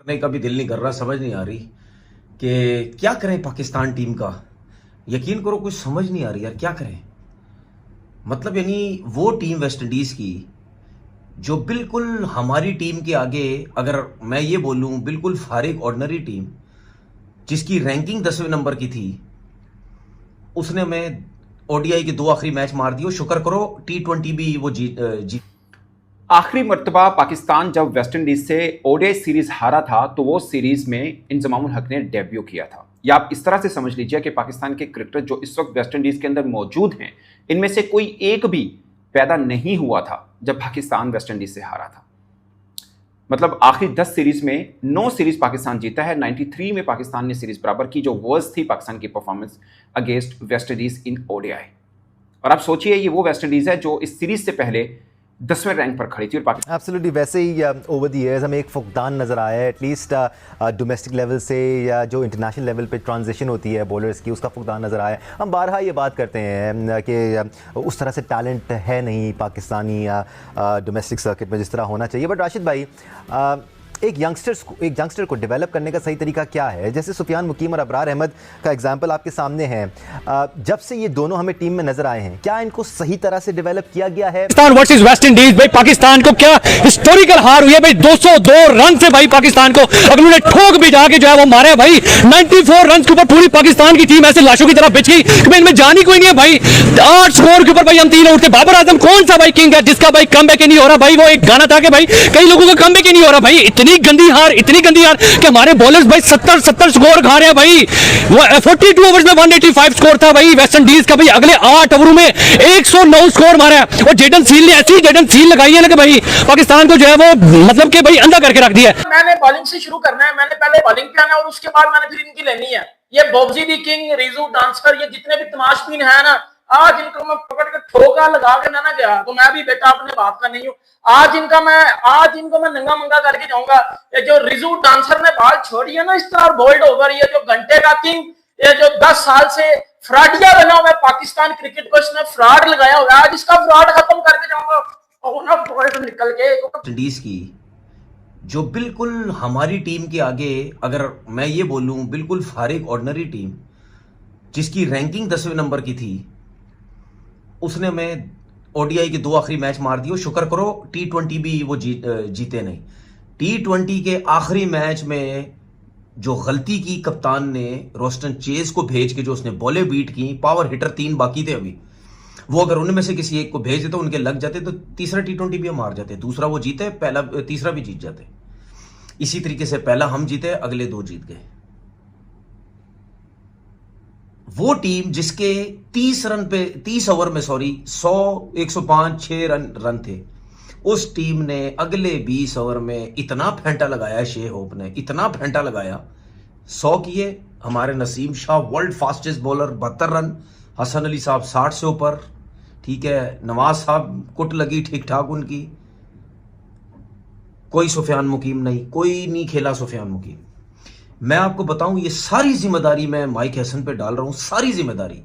करने का भी दिल नहीं कर रहा, समझ नहीं आ रही कि क्या करें पाकिस्तान टीम का। यकीन करो कुछ समझ नहीं आ रही यार, क्या करें। मतलब यानी वो टीम वेस्ट इंडीज की जो बिल्कुल हमारी टीम के आगे, अगर मैं ये बोलूं बिल्कुल फारिग ऑर्डिनरी टीम, जिसकी रैंकिंग 10वें नंबर की थी, उसने हमें ओडीआई के 2 आखिरी मैच मार दिए। शुक्र करो T20 भी वो जीत। आखिरी मर्तबा पाकिस्तान जब वेस्ट इंडीज से ओडीआई सीरीज हारा था तो वो सीरीज में इंजमामुल हक ने डेब्यू किया था। या आप इस तरह से समझ लीजिए कि पाकिस्तान के क्रिकेटर जो इस वक्त वेस्ट इंडीज के अंदर मौजूद हैं, इनमें से कोई एक भी पैदा नहीं हुआ था जब पाकिस्तान वेस्ट इंडीज से हारा था। मतलब आखिरी 10 सीरीज में 9 सीरीज पाकिस्तान जीता है। 93 में पाकिस्तान ने सीरीज बराबर की, जो वर्स्ट थी पाकिस्तान की performance against West Indies in ODI. और आप सोचिए ये वो वेस्ट इंडीज है जो इस सीरीज से पहले 10वें रैंक पर खड़ी थी और पाकिस्तान एब्सोल्युटली। वैसे ही ओवर द इयर्स हमें एक फुकदान नज़र आया है, एटलीस्ट डोमेस्टिक लेवल से या जो इंटरनेशनल लेवल पे ट्रांजिशन होती है बॉलर्स की, उसका फुकदान नज़र आया है। हम बारहा ये बात करते हैं कि उस तरह से टैलेंट है नहीं पाकिस्तानी डोमेस्टिक सर्किट में जिस तरह होना चाहिए। बट राशिद भाई, एक यंगस्टर को डेवलप करने का सही तरीका क्या है? जैसे सुफियान मुकीम और अबरार अहमद का एग्जांपल आपके सामने है। जब से ये दोनों हमें टीम में नजर आए हैं, क्या इनको सही तरह से डेवलप किया गया है? पाकिस्तान वर्सेस वेस्ट इंडीज, भाई पाकिस्तान को क्या हिस्टोरिकल हार हुई है भाई। 202 रन से भाई पाकिस्तान को अगर उन्होंने ठोक भी जाके जो है वो मारा है भाई। 94 रन के ऊपर पूरी पाकिस्तान की टीम ऐसे लाशों की तरह बिछ गई कि इनमें जान ही कोई नहीं है भाई। 8 स्कोर के ऊपर भाई हम 3 उठते। बाबर आजम कौन सा भाई किंग है जिसका भाई कमबैक ही नहीं हो रहा भाई। वो एक गाना था कि भाई कई लोगों का कमबैक ही नहीं हो रहा भाई। इतनी गंदी हार कि हमारे बॉलर्स भाई 70 स्कोर खा रहे हैं भाई। 42 ओवर्स में 185 स्कोर था भाई वेस्ट इंडीज का भाई। अगले 8 ओवरों में 109 स्कोर मारा है। और जेडन सील ने ऐसी जेडन सील लगाई है ना कि भाई पाकिस्तान को जो है वो मतलब कि भाई अंधा करके रख दिया है। मैंने बॉलिंग से शुरू करना है, मैंने पहले बॉलिंग पे आना है और उसके बाद मैंने फिर इनकी लेनी है। ये बॉब्जी दी किंग, रिजू डांसर, ये जितने भी तमाशबीन है ना, आज इनको मैं पकड़ के ठोका लगा के ना गया तो मैं भी बेटा अपने बाप का नहीं हूँ। आज इनको मैं नंगा मंगा करके जाऊंगा। ये जो रिजू डांसर ने बाल छोड़ी है ना इस तरह बोल्ड ओवर, ये जो घंटे का किंग, ये जो 10 साल से फ्रॉडिया बना हुआ है पाकिस्तान क्रिकेट को, इसने फ्रॉड लगाया हुआ है। आज इसका फ्रॉड खत्म करके जाऊंगा और ना बोल्ड निकल के इंडीज की जो बिल्कुल हमारी टीम के आगे, अगर मैं ये बोलूं बिल्कुल फारिग ऑर्डिनरी टीम, जिसकी रैंकिंग 10वें नंबर की थी, उसने हमें ओडीआई के 2 आखिरी मैच मार दिए। शुक्र करो T20 भी वो जीते नहीं। T20 के आखिरी मैच में जो गलती की कप्तान ने, रोस्टन चेज को भेज के जो उसने बॉलें बीट की, पावर हिटर 3 बाकी थे अभी, वो अगर उनमें से किसी एक को भेज देते, उनके लग जाते तो तीसरा T20 भी हम हार जाते। दूसरा वो जीते, तीसरा भी जीत जाते। इसी तरीके से पहला हम जीते, अगले 2 जीत गए। वो टीम जिसके 30 ओवर में 100 105 6 रन थे, उस टीम ने अगले 20 ओवर में इतना फेंटा लगाया, शे होप ने इतना फेंटा लगाया, 100 किए। हमारे Naseem Shah world fastest bowler 72 run, Hasan Ali साहब 60 से ऊपर, ठीक है, नवाज साहब कुट लगी ठीक ठाक उनकी। कोई सुफियान मुकीम नहीं, कोई नहीं खेला सुफियान मुकीम। मैं आपको बताऊं, ये सारी जिम्मेदारी मैं माइक हसन पे डाल रहा हूं, सारी जिम्मेदारी।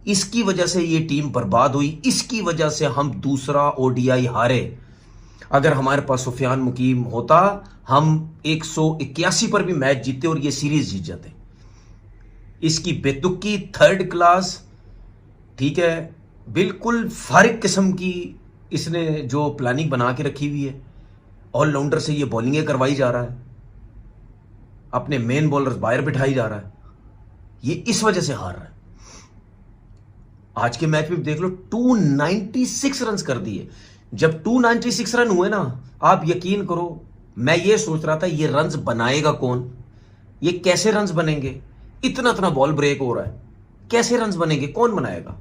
इसकी वजह से ये टीम बर्बाद हुई, इसकी वजह से हम दूसरा ओडीआई हारे। अगर हमारे पास सुफियान मुकीम होता, हम 181 पर भी मैच जीते और ये सीरीज जीत जाते। इसकी बेतुकी, थर्ड क्लास, ठीक है, बिल्कुल फारिग किस्म की इसने जो प्लानिंग बना के रखी हुई है। ऑलराउंडर से ये बॉलिंगें करवाई जा रहा है, अपने मेन बॉलर्स बाहर बिठाई जा रहा है, ये इस वजह से हार रहा है। आज के मैच में देख लो 296 रन कर दिए। जब 296 रन हुए ना, आप यकीन करो, मैं ये सोच रहा था ये रन्स बनाएगा कौन, ये कैसे रन्स बनेंगे, इतना बॉल ब्रेक हो रहा है, कैसे रन्स बनेंगे, कौन बनाएगा?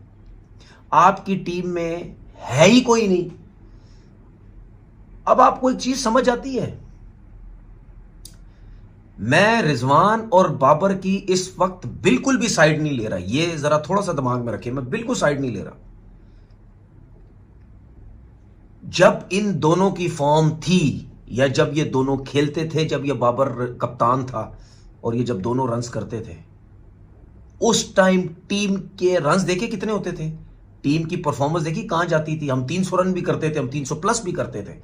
आपकी टीम में है ही कोई नहीं। अब आपको एक चीज समझ आती है, मैं रिजवान और बाबर की इस वक्त बिल्कुल भी साइड नहीं ले रहा, ये जरा थोड़ा सा दिमाग में रखें, मैं बिल्कुल साइड नहीं ले रहा। जब इन दोनों की फॉर्म थी, या जब ये दोनों खेलते थे, जब ये बाबर कप्तान था और ये जब दोनों रन्स करते थे, उस टाइम टीम के रन्स देखे कितने होते थे? टीम की परफॉर्मेंस देखी कहां जाती थी। हम 300 रन भी करते थे, हम 300 प्लस भी करते थे।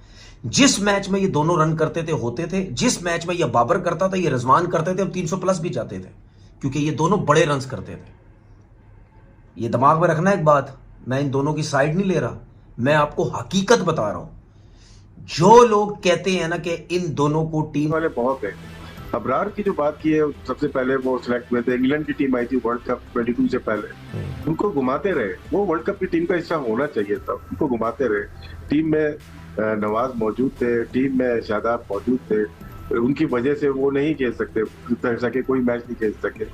जिस मैच में ये दोनों रन करते थे होते थे, जिस मैच में ये बाबर करता था, ये रिजवान करते थे, हम 300 प्लस भी जाते थे, क्योंकि ये दोनों बड़े रन करते थे। ये दिमाग में रखना एक बात, मैं इन दोनों की साइड नहीं ले रहा, मैं आपको हकीकत बता रहा हूं। जो लोग कहते हैं ना कि इन दोनों को टीम वाले बहुत है। अबरार की जो बात की है, सबसे पहले वो सिलेक्ट हुए थे, इंग्लैंड की टीम आई थी वर्ल्ड कप 22 से पहले, उनको घुमाते रहे। वो वर्ल्ड कप की टीम का हिस्सा होना चाहिए था, उनको घुमाते रहे। टीम में नवाज मौजूद थे, टीम में शादाब मौजूद थे, उनकी वजह से वो नहीं खेल सके, कोई मैच नहीं खेल सके।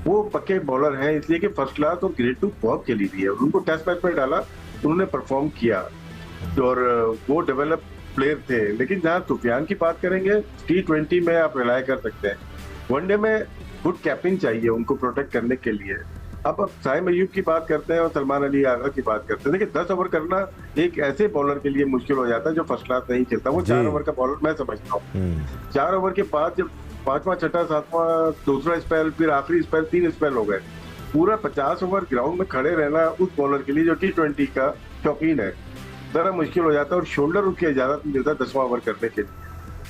वो पक्के बॉलर हैं, इसलिए कि फर्स्ट क्लास और ग्रेड 2 बहुत खेली थी है। उनको टेस्ट मैच में डाला, उन्होंने परफॉर्म किया और वो डेवलप प्लेयर थे। लेकिन जहां सुफियान की बात करेंगे, T20 में आप रिलाय कर सकते हैं, वनडे में गुड कैप्टन चाहिए उनको प्रोटेक्ट करने के लिए। अब साइम अयूब की बात करते हैं और सलमान अली आगा की बात करते हैं। देखिए 10 ओवर करना एक ऐसे बॉलर के लिए मुश्किल हो जाता है जो फर्स्ट क्लास नहीं खेलता। वो 4 ओवर का बॉलर मैं समझता हूँ। 4 ओवर के बाद जब 5वां, 6वां, 7वां, दूसरा स्पेल, फिर आखिरी स्पेल, 3 स्पेल हो गए, पूरा 50 ओवर ग्राउंड में खड़े रहना उस बॉलर के लिए जो T20 का शौकीन है जरा मुश्किल हो जाता है। और शोल्डर उसकी इजाजत नहीं देता 10वां ओवर करने के लिए।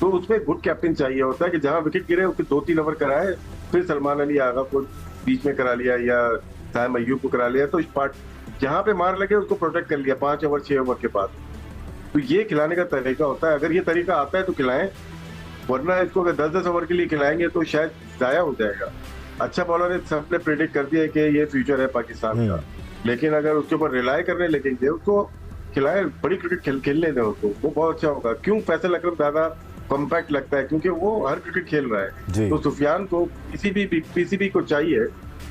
तो उसमें गुड कैप्टन चाहिए होता है कि जहां विकेट गिरे उसके 2-3 ओवर कराए, फिर सलमान अली आगा को बीच में करा लिया या साइम अयूब को करा लिया, तो इस पार्ट जहां पे मार लगे उसको प्रोटेक्ट कर लिया 5 ओवर 6 ओवर के बाद। तो ये खिलाने का तरीका होता है। अगर ये तरीका आता है तो खिलाएं, वरना इसको अगर 10-10 ओवर के लिए खिलाएंगे तो शायद जाया हो जाएगा। अच्छा बॉलर है, सबने प्रेडिक्ट कर दिया कि ये फ्यूचर है पाकिस्तान का, लेकिन अगर उसके ऊपर रिलाय करने लगेंगे, उसको खिलाए, बड़ी क्रिकेट खेलने दें उसको, वो बहुत अच्छा होगा। क्यों फैसल अकरम ज्यादा कॉम्पैक्ट लगता है? क्योंकि वो हर क्रिकेट खेल रहा है। तो सुफियान को पीसीबी को चाहिए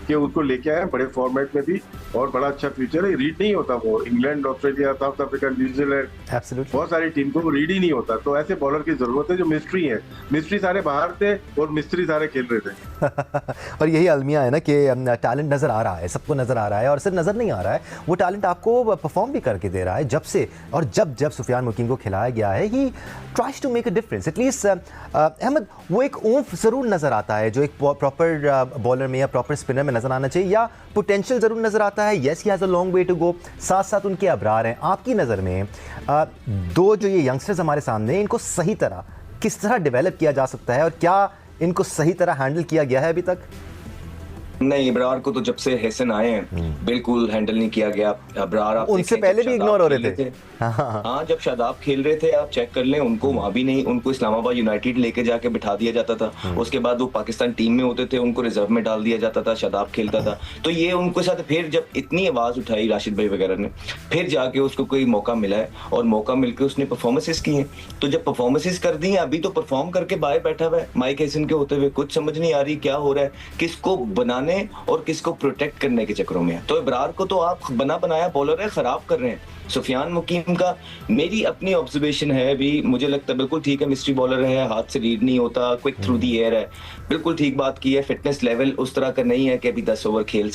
कि उसको लेके आए बड़े फॉर्मेट में भी, और बड़ा अच्छा फ्यूचर है। रीड नहीं होता वो, England, Australia, south Africa, New Zealand, बहुत सारी टीम को रीड ही नहीं होता। तो ऐसे बॉलर की जरूरत है जो मिस्ट्री है। मिस्ट्री सारे बाहर थे और मिस्ट्री सारे खेल रहे थे। और यही अलमिया है ना कि टैलेंट नज़र आ रहा है, सबको नज़र आ रहा है, और सिर्फ नज़र नहीं आ रहा है, वो टैलेंट आपको परफॉर्म भी करके दे रहा है जब से। और जब सुफियान मुकीम को खिलाया गया है, he tries to make a difference. At least Ahmad, वो एक ऊंफ ज़रूर नज़र आता है जो एक प्रॉपर बॉलर में या प्रॉपर स्पिनर में नज़र आना चाहिए, या पोटेंशियल ज़रूर नज़र आता है। Yes, he has a long way to go. साथ साथ उनके अबरार हैं। आपकी नज़र में दो जो ये यंगस्टर्स हमारे सामने, इनको सही तरह किस तरह डेवलप किया जा सकता है, और क्या इनको सही तरह हैंडल किया गया है अभी तक? नहीं, अबरार को तो जब से हसन आए हैं बिल्कुल हैंडल नहीं किया गया। अबरार आप उनसे पहले भी इग्नोर हो रहे थे। हाँ, जब शादाब खेल रहे थे आप चेक कर लें, उनको वहां भी नहीं, उनको इस्लामाबाद यूनाइटेड लेके जाके बिठा दिया जाता था। उसके बाद वो पाकिस्तान टीम में होते थे, उनको रिजर्व में डाल दिया जाता था, शादाब खेलता था। तो ये उनके साथ फिर जब इतनी आवाज उठाई राशिद भाई वगैरह ने, फिर जाके उसको कोई मौका मिला है, और मौका मिलकर उसने परफॉर्मेंसेस की हैं। तो जब परफॉर्मेंसेस कर दी हैं, अभी तो परफॉर्म करके बाहर बैठा हुआ है माइक हैसन के होते हुए। कुछ समझ नहीं आ रही क्या हो रहा है, किसको बनाने और किसको प्रोटेक्ट करने के चक्करों में है। तो इब्रार को तो आप बना बनाया बॉलर है, खराब कर रहे हैं। सुफियान मुकीम का मेरी अपनी ऑब्जर्वेशन है, अभी मुझे लगता है बिल्कुल ठीक है, मिस्ट्री बॉलर है, हाथ से रीड नहीं होता, क्विक थ्रू दी एयर है, बिल्कुल ठीक बात की है। फिटनेस लेवल उस तरह का नहीं है कि अभी 10 ओवर खेल सके।